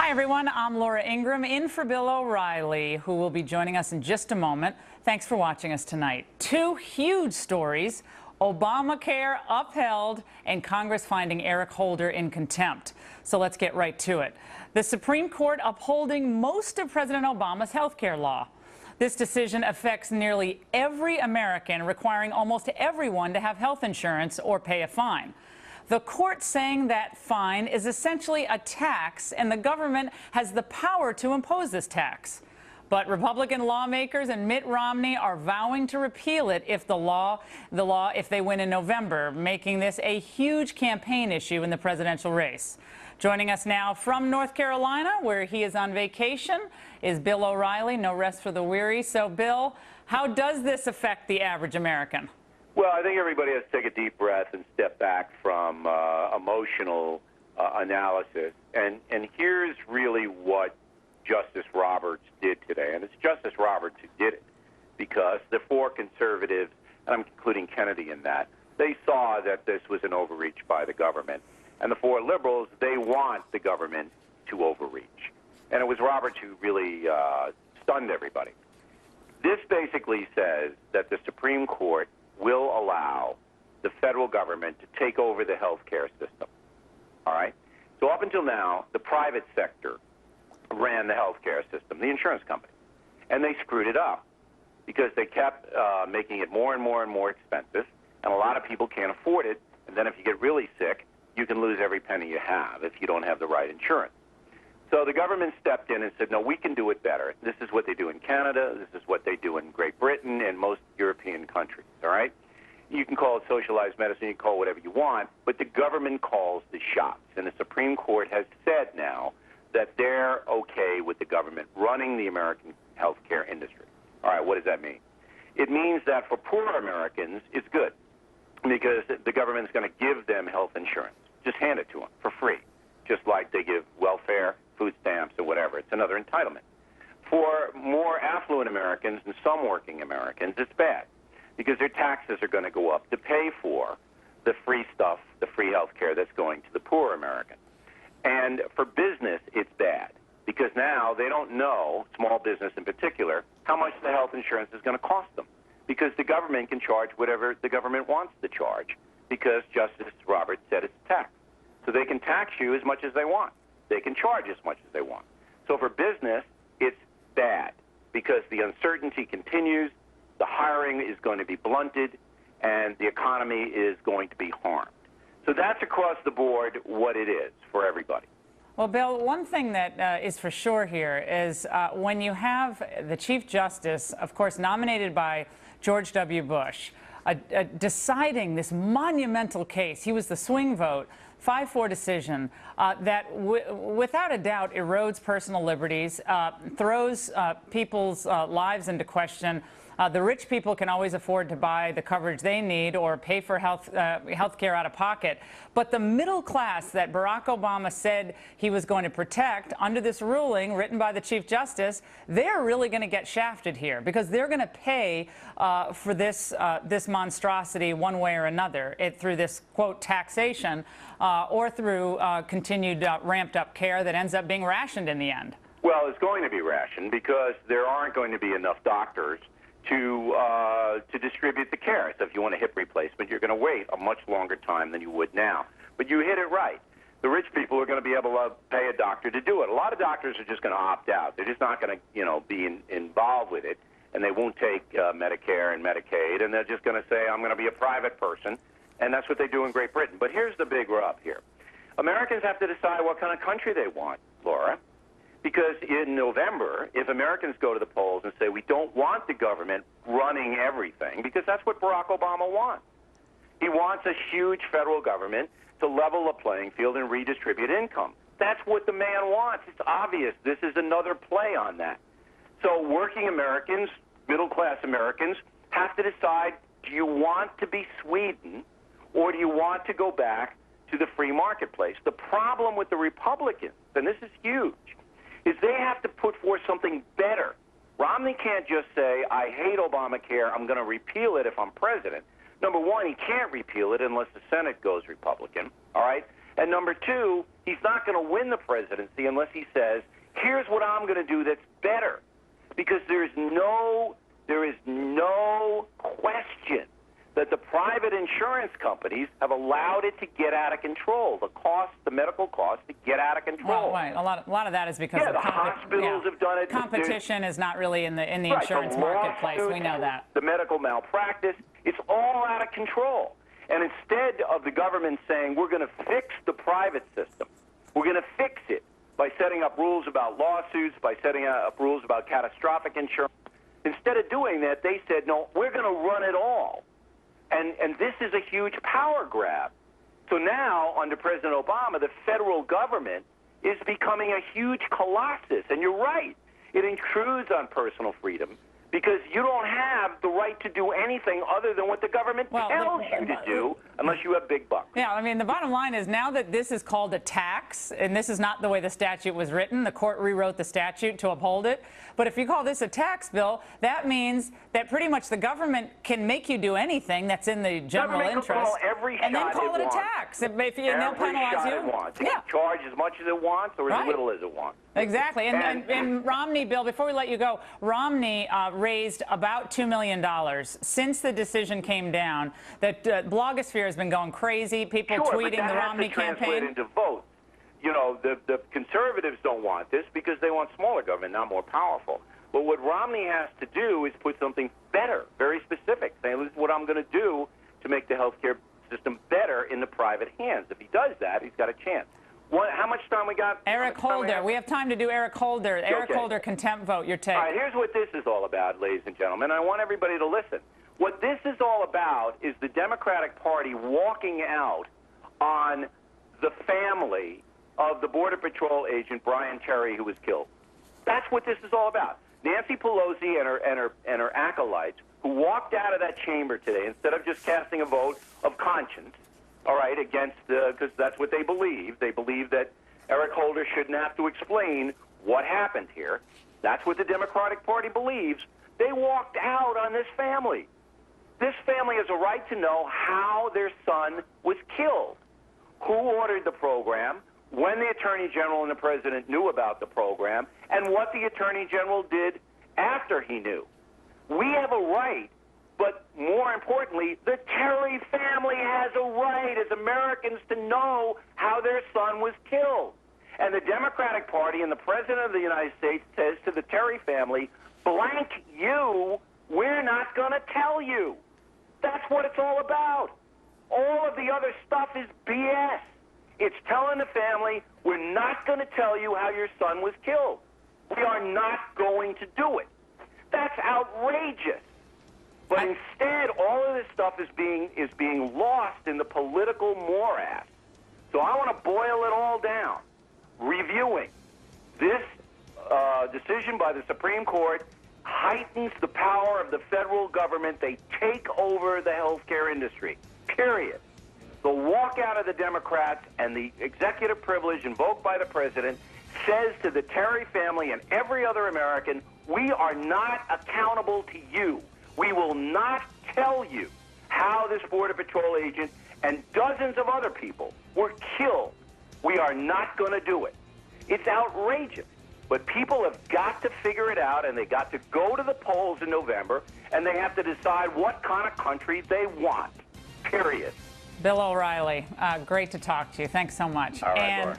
Hi, everyone. I'm Laura Ingraham, in for Bill O'Reilly, who will be joining us in just a moment. Thanks for watching us tonight. Two huge stories: Obamacare upheld and Congress finding Eric Holder in contempt. So let's get right to it. The Supreme Court upholding most of President Obama's health care law. This decision affects nearly every American, requiring almost everyone to have health insurance or pay a fine. The court saying that fine is essentially a tax, and the government has the power to impose this tax. But Republican lawmakers and Mitt Romney are vowing to repeal it if if they win in November, making this a huge campaign issue in the presidential race. Joining us now from North Carolina, where he is on vacation, is Bill O'Reilly. No rest for the weary. So, Bill, how does this affect the average American? Well, I think everybody has to take a deep breath and step back from emotional analysis. And here's really what Justice Roberts did today. And it's Justice Roberts who did it, because the four conservatives, and I'm including Kennedy in that, they saw that this was an overreach by the government. And the four liberals, they want the government to overreach. And it was Roberts who really stunned everybody. This basically says that the Supreme Court will allow the federal government to take over the health care system. All right? So up until now, the private sector ran the health care system, the insurance company. And they screwed it up because they kept making it more and more and more expensive, and a lot of people can't afford it. And then if you get really sick, you can lose every penny you have if you don't have the right insurance. So the government stepped in and said, no, we can do it better. This is what they do in Canada. This is what they do in Great Britain and most European countries, all right? You can call it socialized medicine. You can call it whatever you want, but the government calls the shots. And the Supreme Court has said now that they're okay with the government running the American healthcare industry. All right, what does that mean? It means that for poor Americans, it's good, because the government's going to give them health insurance. Just hand it to them for free, just like they give welfare, food stamps, or whatever. It's another entitlement. For more affluent Americans and some working Americans, it's bad, because their taxes are going to go up to pay for the free stuff, the free health care that's going to the poor American. And for business, it's bad, because now they don't know, small business in particular, how much the health insurance is going to cost them, because the government can charge whatever the government wants to charge, because Justice Roberts said it's a tax. So they can tax you as much as they want. They can charge as much as they want. So for business, it's bad, because the uncertainty continues, the hiring is going to be blunted, and the economy is going to be harmed. So that's across the board what it is for everybody. Well, Bill, one thing that is for sure here is when you have the Chief Justice, of course, nominated by George W. Bush, deciding this monumental case. He was the swing vote, 5-4 decision that without a doubt erodes personal liberties, throws people's lives into question. The rich people can always afford to buy the coverage they need or pay for health care out of pocket. But the middle class that Barack Obama said he was going to protect under this ruling written by the Chief Justice, they're really going to get shafted here, because they're going to pay for this monstrosity one way or another, through this, quote, taxation or through continued ramped up care that ends up being rationed in the end. Well, it's going to be rationed, because there aren't going to be enough doctors to distribute the care. So if you want a hip replacement, you're going to wait a much longer time than you would now. But you hit it right. The rich people are going to be able to pay a doctor to do it. A lot of doctors are just going to opt out. They're just not going to, be involved with it, and they won't take Medicare and Medicaid, and they're just going to say, I'm going to be a private person, and that's what they do in Great Britain. But here's the big rub here. Americans have to decide what kind of country they want, Laura. Because in November, if Americans go to the polls and say, we don't want the government running everything, because that's what Barack Obama wants. He wants a huge federal government to level the playing field and redistribute income. That's what the man wants. It's obvious. This is another play on that. So working Americans, middle-class Americans, have to decide, do you want to be Sweden, or do you want to go back to the free marketplace? The problem with the Republicans, and this is huge, is they have to put forth something better. Romney can't just say, I hate Obamacare, I'm going to repeal it if I'm president. Number one, he can't repeal it unless the Senate goes Republican, all right? And number two, he's not going to win the presidency unless he says, here's what I'm going to do that's better. Because there is no question that the private insurance companies have allowed it to get out of control. The medical costs to get out of control. Well, right. A lot of that is because the hospitals have done it. Competition is not really in the insurance marketplace. We know that. The medical malpractice, it's all out of control. And instead of the government saying we're going to fix the private system, we're going to fix it by setting up rules about lawsuits, by setting up rules about catastrophic insurance. Instead of doing that, they said, no, we're going to run it all. And this is a huge power grab. So now, under President Obama, the federal government is becoming a huge colossus. And you're right. It intrudes on personal freedom because you don't have the right to do anything other than what the government tells you to do unless you have big bucks. Yeah, I mean, the bottom line is now that this is called a tax, and this is not the way the statute was written, the court rewrote the statute to uphold it. But if you call this a tax bill, that means that pretty much the government can make you do anything that's in the general interest, and then call it a tax. They'll penalize you. It can charge as much as it wants or as little as it wants. Exactly. And Romney, Bill, before we let you go, Romney raised about $2 million since the decision came down. That blogosphere has been going crazy. People tweeting the Romney campaign. Translate into votes. You know, the conservatives don't want this because they want smaller government, not more powerful. But what Romney has to do is put something better, very specific, saying, this is what I'm going to do to make the health care system better in the private hands. If he does that, he's got a chance. How much time we got? Eric Holder. We have time to do Eric Holder. Eric Holder, contempt vote. Your take. All right, here's what this is all about, ladies and gentlemen. I want everybody to listen. What this is all about is the Democratic Party walking out on the family of the Border Patrol agent, Brian Terry, who was killed. That's what this is all about. Nancy Pelosi and her acolytes who walked out of that chamber today, instead of just casting a vote of conscience, all right, against, because that's what they believe. They believe that Eric Holder shouldn't have to explain what happened here. That's what the Democratic Party believes. They walked out on this family. This family has a right to know how their son was killed, who ordered the program, when the Attorney General and the President knew about the program, and what the Attorney General did after he knew. We have a right, but more importantly, the Terry family has a right as Americans to know how their son was killed. And the Democratic Party and the President of the United States says to the Terry family, blank you, we're not going to tell you. That's what it's all about. All of the other stuff is BS. It's telling the family, we're not going to tell you how your son was killed. We are not going to do it. That's outrageous. But instead, all of this stuff is being lost in the political morass. So I want to boil it all down. Reviewing this decision by the Supreme Court heightens the power of the federal government. They take over the healthcare industry, period. The walkout of the Democrats and the executive privilege invoked by the president says to the Terry family and every other American, we are not accountable to you. We will not tell you how this Border Patrol agent and dozens of other people were killed. We are not going to do it. It's outrageous. But people have got to figure it out, and they got to go to the polls in November, and they have to decide what kind of country they want, period. Bill O'Reilly, great to talk to you. Thanks so much. All right, Laura.